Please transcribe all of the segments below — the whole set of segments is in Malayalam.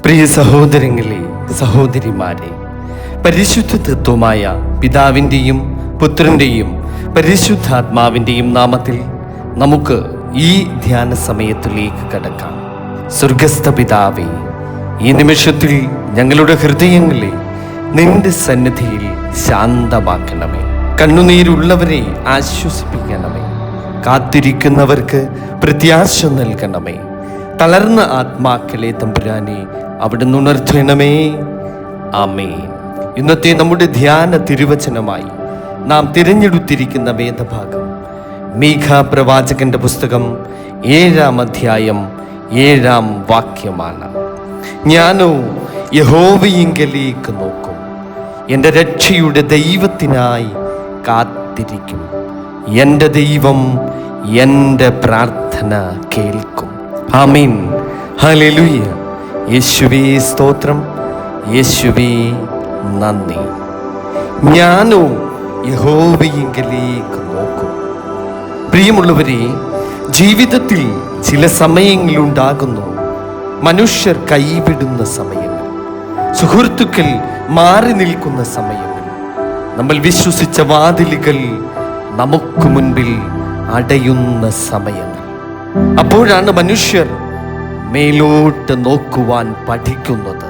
പ്രിയ സഹോദരങ്ങളെ, സഹോദരിമാരെ, പരിശുദ്ധ തത്വമായ പിതാവിൻ്റെയും പുത്രൻ്റെയും പരിശുദ്ധാത്മാവിൻ്റെയും നാമത്തിൽ നമുക്ക് ഈ ധ്യാന സമയത്തിലേക്ക് കടക്കാം. സ്വർഗസ്ഥ പിതാവേ, ഈ നിമിഷത്തിൽ ഞങ്ങളുടെ ഹൃദയങ്ങളെ നിന്റെ സന്നിധിയിൽ ശാന്തമാക്കണമേ. കണ്ണുനീരുള്ളവരെ ആശ്വസിപ്പിക്കണമേ. കാത്തിരിക്കുന്നവർക്ക് പ്രത്യാശ നൽകണമേ. തളർന്ന ആത്മാക്കളെ തമ്പുരാനെ അവിടുന്ന് ഉണർത്തണമേ. ആമേൻ. ഇന്നത്തെ നമ്മുടെ ധ്യാന തിരുവചനമായി നാം തിരഞ്ഞെടുത്തിരിക്കുന്ന വേദഭാഗം മീഖാ പ്രവാചകന്റെ പുസ്തകം 7-ാം അധ്യായം 7-ാം വാക്യമാണ്. ഞാനോ യഹോവയിങ്കലേക്ക് നോക്കും, എൻ്റെ രക്ഷയുടെ ദൈവത്തിനായി കാത്തിരിക്കും. എൻ്റെ ദൈവം എൻ്റെ പ്രാർത്ഥന കേൾക്കും. ആമീൻ. ഹല്ലേലൂയ. യേശുവേ സ്തോത്രം, യേശുവേ നന്ദി. ഞാനോ യഹോവയിങ്കലേക്ക് നോക്കും. പ്രിയമുള്ളവരെ, ജീവിതത്തിൽ ചില സമയങ്ങളുണ്ടാകുന്നു. മനുഷ്യർ കൈവിടുന്ന സമയങ്ങൾ, സുഹൃത്തുക്കൾ മാറി നിൽക്കുന്ന സമയങ്ങൾ, നമ്മൾ വിശ്വസിച്ച വാതിലുകൾ നമുക്ക് മുൻപിൽ അടയുന്ന സമയങ്ങൾ. അപ്പോഴാണ് മനുഷ്യർ മേലോട്ട് നോക്കുവാൻ പഠിക്കുന്നത്.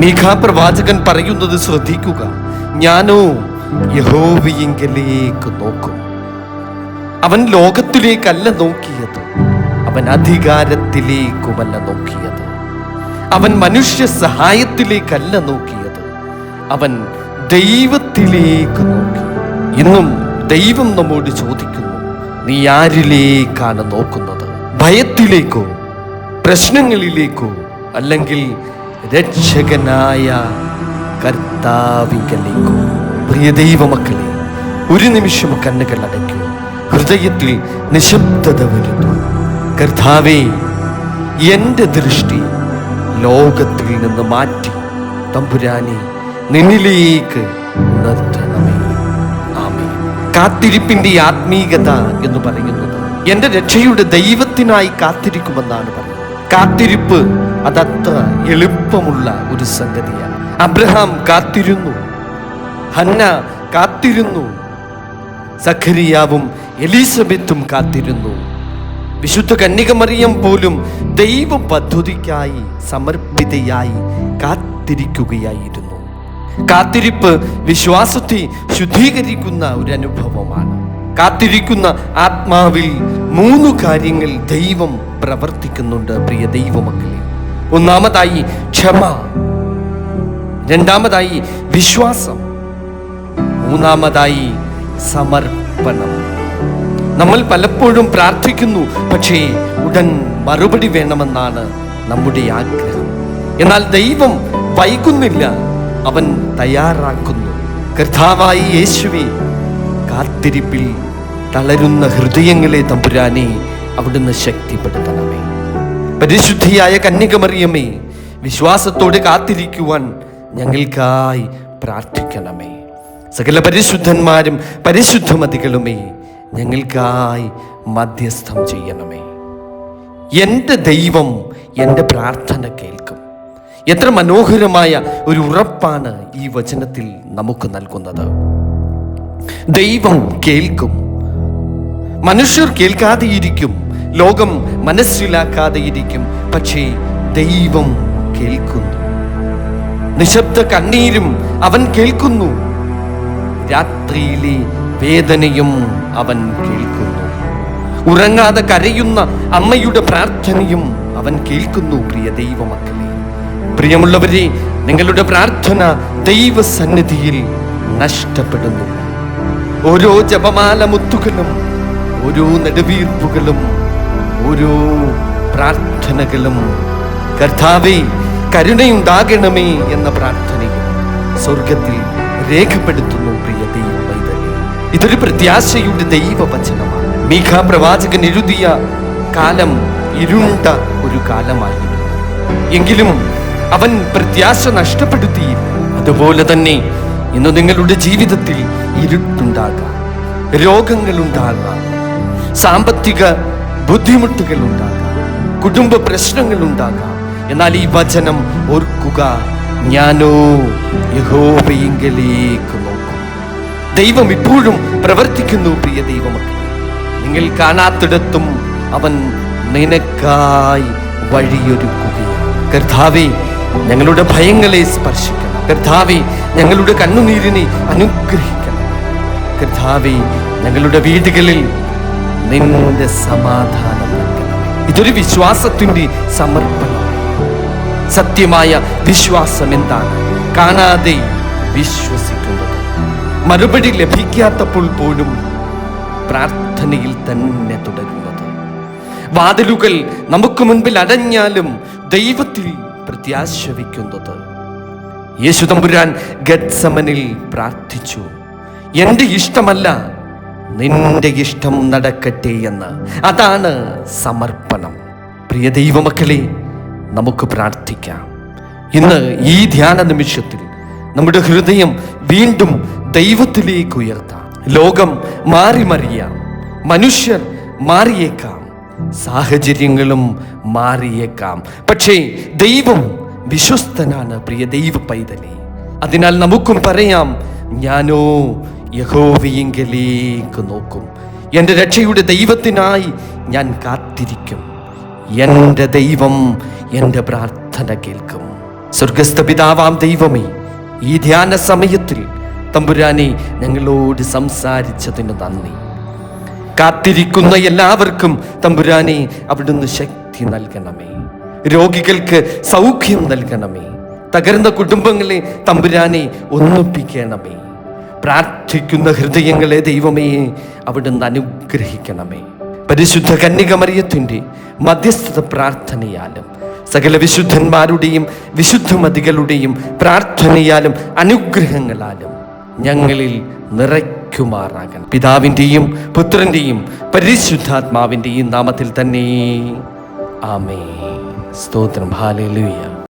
മീഖാ പ്രവാചകൻ പറയുന്നത് ശ്രദ്ധിക്കുക. ഞാനോ യഹോവയിങ്കലേക്ക് നോക്കും. അവൻ ലോകത്തിലേക്കല്ല നോക്കിയത്, അവൻ അധികാരത്തിലേക്കുമല്ല നോക്കിയത്, അവൻ മനുഷ്യ സഹായത്തിലേക്കല്ല നോക്കിയത്, അവൻ ദൈവത്തിലേക്ക് നോക്കി. ഇന്നും ദൈവം നമ്മോട് ചോദിക്കുന്നു, നീ ആരിലേക്കാണ് നോക്കുന്നത്? ഭയത്തിലേക്കോ, പ്രശ്നങ്ങളിലേക്കോ, അല്ലെങ്കിൽ രക്ഷകനായ കർത്താവിങ്കലേക്കോ? പ്രിയ ദൈവമക്കളെ, ഒരു നിമിഷം കണ്ണുകൾ അടയ്ക്കൂ. ഹൃദയത്തിൽ നിശബ്ദത വരുന്നു. കർത്താവേ, എൻ്റെ ദൃഷ്ടി ലോകത്തിൽ നിന്ന് മാറ്റി തമ്പുരാനെ നിന്നിലേക്ക് നിർത്തണമേ. ആമേൻ. കാത്തിരിപ്പിന്റെ ആത്മീകത എന്ന് പറയുന്നത് എൻ്റെ രക്ഷയുടെ ദൈവത്തിനായി കാത്തിരിക്കുമെന്നാണ് പറയുന്നത്. കാത്തിരിപ്പ് അതത്ര എളുപ്പമുള്ള ഒരു സംഗതിയാണ്. അബ്രഹാം കാത്തിരുന്നു, ഹന്ന കാത്തിരുന്നു, സഖരിയാവും എലിസബത്തും കാത്തിരുന്നു. വിശുദ്ധ കന്യകമറിയം പോലും ദൈവ പദ്ധതിക്കായി സമർപ്പിതയായി കാത്തിരിക്കുകയായിരുന്നു. കാത്തിരിപ്പ് വിശ്വാസത്തെ ശുദ്ധീകരിക്കുന്ന ഒരു അനുഭവമാണ്. കാത്തിരിക്കുന്ന ആത്മാവിൽ 3 കാര്യങ്ങൾ ദൈവം പ്രവർത്തിക്കുന്നുണ്ട്. പ്രിയ ദൈവമക്കളെ, ഒന്നാമതായി ക്ഷമ, രണ്ടാമതായി വിശ്വാസം, മൂന്നാമതായി സമർപ്പണം. നമ്മൾ പലപ്പോഴും പ്രാർത്ഥിക്കുന്നു, പക്ഷേ ഉടൻ മറുപടി വേണമെന്നാണ് നമ്മുടെ ആഗ്രഹം. എന്നാൽ ദൈവം വൈകുന്നില്ല, അവൻ തയ്യാറാക്കുന്നു. കർത്താവായ യേശുവേ, കാത്തിരിപ്പിൽ തളരുന്ന ഹൃദയങ്ങളെ തമ്പുരാനെ അവിടുന്ന് ശക്തിപ്പെടുത്തണമേ. പരിശുദ്ധിയായ കന്യകമറിയമേ, വിശ്വാസത്തോടെ കാത്തിരിക്കുവാൻ ഞങ്ങൾക്കായി പ്രാർത്ഥിക്കണമേ. സകല പരിശുദ്ധന്മാരും പരിശുദ്ധമതികളുമേ, ഞങ്ങൾക്കായി മധ്യസ്ഥം ചെയ്യണമേ. എൻ്റെ ദൈവം എൻ്റെ പ്രാർത്ഥന കേൾക്കും. എത്ര മനോഹരമായ ഒരു ഉറപ്പാണ് ഈ വചനത്തിൽ നമുക്ക് നൽകുന്നത്. ദൈവം കേൾക്കും. മനുഷ്യർ കേൾക്കാതെയിരിക്കും, ലോകം മനസ്സിലാക്കാതെയിരിക്കും, പക്ഷേ ദൈവം കേൾക്കുന്നു. നിശബ്ദ കണ്ണീരും അവൻ കേൾക്കുന്നു. രാത്രിയിലെ വേദനയും അവൻ കേൾക്കുന്നു. ഉറങ്ങാതെ കരയുന്ന അമ്മയുടെ പ്രാർത്ഥനയും അവൻ കേൾക്കുന്നു. പ്രിയ ദൈവമക്കളെ, പ്രിയമുള്ളവരെ, നിങ്ങളുടെ പ്രാർത്ഥന ദൈവസന്നിധിയിൽ നഷ്ടപ്പെടുന്നില്ല. ഓരോ ജപമാല മുത്തുകളും, ഓരോ നെടുവീർപ്പുകളും, ഓരോ പ്രാർത്ഥനകളും കർത്താവേ കരുണയുണ്ടാകണമേ എന്ന പ്രാർത്ഥനയും സ്വർഗത്തിൽ രേഖപ്പെടുത്തുന്നു. പ്രിയ ദൈവമൈതലേ, ഇതൊരു പ്രത്യാശയുടെ ദൈവവചനമാണ്. മീഖാ പ്രവാചകൻ എഴുതിയ കാലം ഇരുണ്ട ഒരു കാലമായിരുന്നു. എങ്കിലും അവൻ പ്രത്യാശ നഷ്ടപ്പെടുത്തിയില്ല. അതുപോലെ തന്നെ ഇന്ന് നിങ്ങളുടെ ജീവിതത്തിൽ ഇരുട്ടുണ്ടാകാം, രോഗങ്ങളുണ്ടാകാം, സാമ്പത്തിക ബുദ്ധിമുട്ടുകൾ ഉണ്ടാകാം, കുടുംബ പ്രശ്നങ്ങൾ ഉണ്ടാകാം. എന്നാൽ ഈ വചനം ഓർക്കുക, ഞാനോ യഹോവയിങ്കലേക്ക് നോക്കും. ദൈവം ഇപ്പോഴും പ്രവർത്തിക്കുന്നു പ്രിയ ദൈവമക്കളെ. നിങ്ങൾ കാണാത്തിടത്തും അവൻ നിനക്കായി വഴിയൊരുക്കുകയാണ്. കർത്താവേ, ഞങ്ങളുടെ ഭയങ്ങളെ സ്പർശിക്കണം. കർത്താവേ, ഞങ്ങളുടെ കണ്ണുനീരിനെ അനുഗ്രഹിക്കണം. കർത്താവേ, ഞങ്ങളുടെ വീടുകളിൽ നിന്റെ സമാധാനം നൽകണം. ഇതൊരു വിശ്വാസത്തിന്റെ സമർപ്പണം. സത്യമായ വിശ്വാസം എന്താണ്? കാണാതെ വിശ്വസിക്കുന്നത്, മറുപടി ലഭിക്കാത്തപ്പോൾ പോലും പ്രാർത്ഥനയിൽ തന്നെ തുടരുന്നത്, വാതിലുകൾ നമുക്ക് മുൻപിൽ അടഞ്ഞാലും ദൈവത്തിൽ പ്രത്യാശ വയ്ക്കുന്നത്. യേശു തമ്പുരാൻ ഗത്സമനിൽ പ്രാർത്ഥിച്ചു, എൻ്റെ ഇഷ്ടമല്ല നിന്റെ ഇഷ്ടം നടക്കട്ടെ എന്ന്. അതാണ് സമർപ്പണം. പ്രിയ ദൈവമക്കളെ, നമുക്ക് പ്രാർത്ഥിക്കാം. ഇന്ന് ഈ ധ്യാന നിമിഷത്തിൽ നമ്മുടെ ഹൃദയം വീണ്ടും ദൈവത്തിലേക്ക് ഉയർത്താം. ലോകം മാറി മറിയാം, മനുഷ്യർ മാറിയേക്കാം, സാഹചര്യങ്ങളും മാറിയേക്കാം. പക്ഷേ ദൈവം വിശ്വസ്തനാണ് പ്രിയ ദൈവ പൈതലേ. അതിനാൽ നമുക്കും പറയാം, ഞാനോ യഹോവയിങ്കലേക്ക് നോക്കും. എൻ്റെ രക്ഷയുടെ ദൈവത്തിനായി ഞാൻ കാത്തിരിക്കും. എൻ്റെ ദൈവം എൻ്റെ പ്രാർത്ഥന കേൾക്കും. സ്വർഗസ്ഥ പിതാവാം ദൈവമേ, ഈ ധ്യാന സമയത്തിൽ തമ്പുരാനെ ഞങ്ങളോട് സംസാരിച്ചതിന് നന്ദി. കാത്തിരിക്കുന്ന എല്ലാവർക്കും തമ്പുരാനെ അവിടുന്ന് ശക്തി നൽകണമേ. രോഗികൾക്ക് സൗഖ്യം നൽകണമേ. തകർന്ന കുടുംബങ്ങളെ തമ്പുരാനെ ഒന്നിപ്പിക്കണമേ. പ്രാർത്ഥിക്കുന്ന ഹൃദയങ്ങളെ ദൈവമേ അവിടുന്ന് അനുഗ്രഹിക്കണമേ. പരിശുദ്ധ കന്യകമറിയത്തിൻ്റെ മധ്യസ്ഥത പ്രാർത്ഥനയാലും സകല വിശുദ്ധന്മാരുടെയും വിശുദ്ധമതികളുടെയും പ്രാർത്ഥനയാലും അനുഗ്രഹങ്ങളാലും ഞങ്ങളിൽ നിറയ്ക്കുമാറാകണം. പിതാവിൻ്റെയും പുത്രൻ്റെയും പരിശുദ്ധാത്മാവിൻ്റെയും നാമത്തിൽ തന്നെ ആമേൻ. സ്തോത്രം. ഹല്ലേലൂയ.